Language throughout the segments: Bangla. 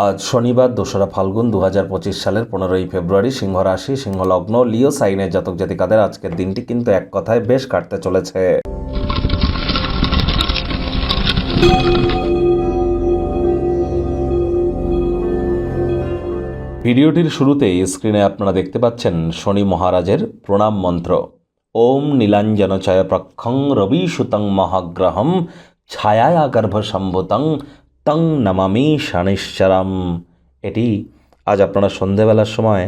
আজ শনিবার ২রা ফাল্গুন ২০২৫ সালের ১৫ই ফেব্রুয়ারি। সিংহ রাশি, সিংহ লগ্ন, লিও সাইনের জাতক জাতিকাদের আজকের দিনটি কিন্তু এক কথায় বেশ কাটতে চলেছে। ভিডিওটির শুরুতেই স্ক্রিনে আপনারা দেখতে পাচ্ছেন শনি মহারাজের প্রণাম মন্ত্র। ওম নীলাঞ্জন চয় প্রক্ষং রবি সুতং মহাগ্রহম ছায়া গর্ভ সম্ভুতং তং নমামি শনিশ্চরম। এটি আজ আপনারা সন্ধেবেলার সময়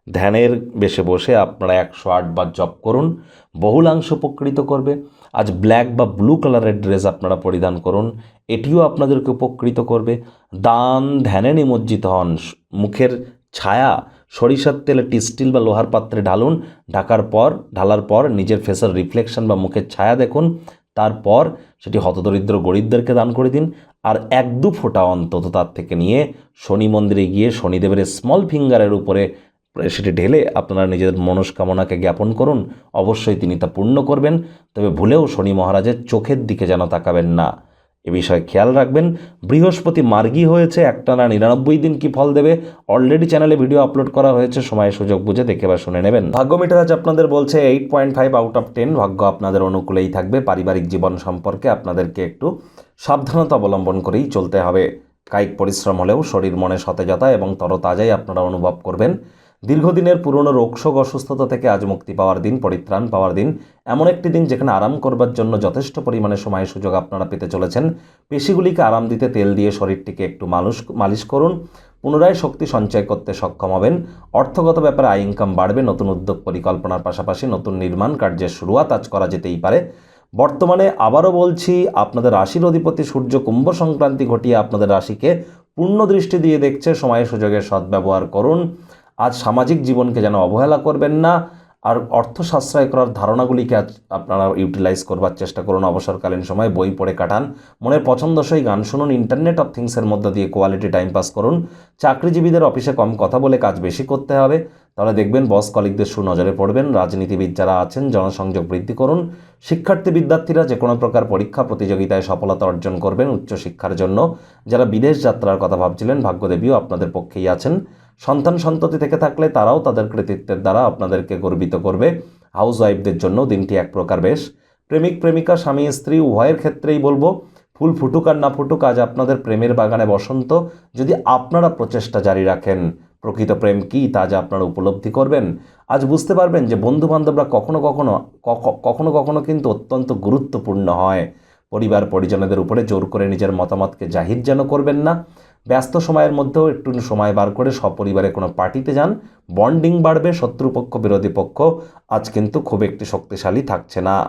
ধ্যানের বেশে বসে আপনারা ১০৮ বার জপ করুন, বহুলাংশ উপকৃত করবে। আজ ব্ল্যাক বা ব্লু কালারের ড্রেস আপনারা পরিধান করুন, এটিও আপনাদেরকে উপকৃত করবে। দান ধ্যানে নিমজ্জিত হন, মুখের ছায়া সরিষার তেলে স্টিল বা লোহার পাত্রে ঢালুন, ঢালার পর নিজের ফেসের রিফ্লেকশন বা মুখের ছায়া দেখুন, তারপর সেটি হতদরিদ্র গরিবদেরকে দান করে দিন। আর ১-২ ফোঁটা অন্তত তার থেকে নিয়ে শনি মন্দিরে গিয়ে শনিদেবের স্মল ফিঙ্গারের উপরে সেটি ঢেলে আপনারা নিজেদের মনস্কামনাকে জ্ঞাপন করুন, অবশ্যই তিনি তা পূর্ণ করবেন। তবে ভুলেও শনি মহারাজের চোখের দিকে যেন তাকাবেন না, এ বিষয়ে খেয়াল রাখবেন। বৃহস্পতি মার্গী হয়েছে, একটানা ৯৯ দিন কি ফল দেবে অলরেডি চ্যানেলে ভিডিও আপলোড করা হয়েছে, সময় সুযোগ বুঝে দেখে বা শুনে নেবেন। ভাগ্য মিটার আজ আপনাদের বলছে 8.5 আউট অফ 10। ভাগ্য আপনাদের অনুকূলেই থাকবে। পারিবারিক জীবন সম্পর্কে আপনাদেরকে একটু সাবধানতা অবলম্বন করেই চলতে হবে। কায়িক পরিশ্রম হলেও শরীর মনে সতেজতা এবং তরতাজাই আপনারা অনুভব করবেন। দীর্ঘদিনের পুরনো রোগশোক অসুস্থতা থেকে আজ মুক্তি পাওয়ার দিন, পরিত্রাণ পাওয়ার দিন, এমন একটি দিন যেখানে আরাম করবার জন্য যথেষ্ট পরিমাণে সময় সুযোগ আপনারা পেতে চলেছেন। পেশিগুলিকে আরাম দিতে তেল দিয়ে শরীরটিকে একটু মালিশ করুন, পুনরায় শক্তি সঞ্চয় করতে সক্ষম হবেন। অর্থগত ব্যাপারে আয় ইনকাম বাড়বে। নতুন উদ্যোগ পরিকল্পনার পাশাপাশি নতুন নির্মাণ কার্যের শুরুয়াত আজ করা যেতেই পারে। বর্তমানে আবারও বলছি, আপনাদের রাশির অধিপতি সূর্য কুম্ভ সংক্রান্তি ঘটিয়ে আপনাদের রাশিকে পূর্ণ দৃষ্টি দিয়ে দেখছে। সময় সুযোগের সদ্ব্যবহার করুন। আজ সামাজিক জীবনকে যেন অবহেলা করবেন না, আর অর্থ সাশ্রয় করার ধারণাগুলিকে আজ আপনারা ইউটিলাইজ করবার চেষ্টা করুন। অবসরকালীন সময় বই পড়ে কাটান, মনের পছন্দসই গান শুনুন, ইন্টারনেট অফ থিংসের মধ্যে দিয়ে কোয়ালিটি টাইম পাস করুন। চাকরিজীবীদের অফিসে কম কথা বলে কাজ বেশি করতে হবে, তাহলে দেখবেন বস কলিগদের সুনজরে পড়বেন। রাজনীতিবিদ যারা আছেন জনসংযোগ বৃদ্ধি করুন। শিক্ষার্থী বিদ্যার্থীরা যে কোনো প্রকার পরীক্ষা প্রতিযোগিতায় সফলতা অর্জন করবেন উচ্চশিক্ষার জন্য। যারা বিদেশ যাত্রার কথা ভাবছিলেন, ভাগ্যদেবীও আপনাদের পক্ষেই আছেন। সন্তান সন্ততি থেকে থাকলে তারাও তাদের কৃতিত্বের দ্বারা আপনাদেরকে গর্বিত করবে। হাউস ওয়াইফদের জন্য দিনটি এক প্রকার বেশ। প্রেমিক প্রেমিকা, স্বামী স্ত্রী উভয়ের ক্ষেত্রেই বলবো, ফুল ফুটুক আর না ফুটুক, আজ আপনাদের প্রেমের বাগানে বসন্ত। যদি আপনারা প্রচেষ্টা জারি রাখেন, প্রকৃত প্রেম কী তা আজ আপনারা উপলব্ধি করবেন। আজ বুঝতে পারবেন যে বন্ধু বান্ধবরা কখনো কখনো কিন্তু অত্যন্ত গুরুত্বপূর্ণ হয়। পরিবার পরিজনদের উপরে জোর করে নিজের মতামতকে জাহির যেন করবেন না। ব্যস্ত সময়ের মধ্যেও একটু সময় বার করে সপরিবারে কোনো পার্টিতে যান, বন্ডিং বাড়বে। শত্রুপক্ষ বিরোধী পক্ষ আজ কিন্তু খুব একটি শক্তিশালী থাকছে না।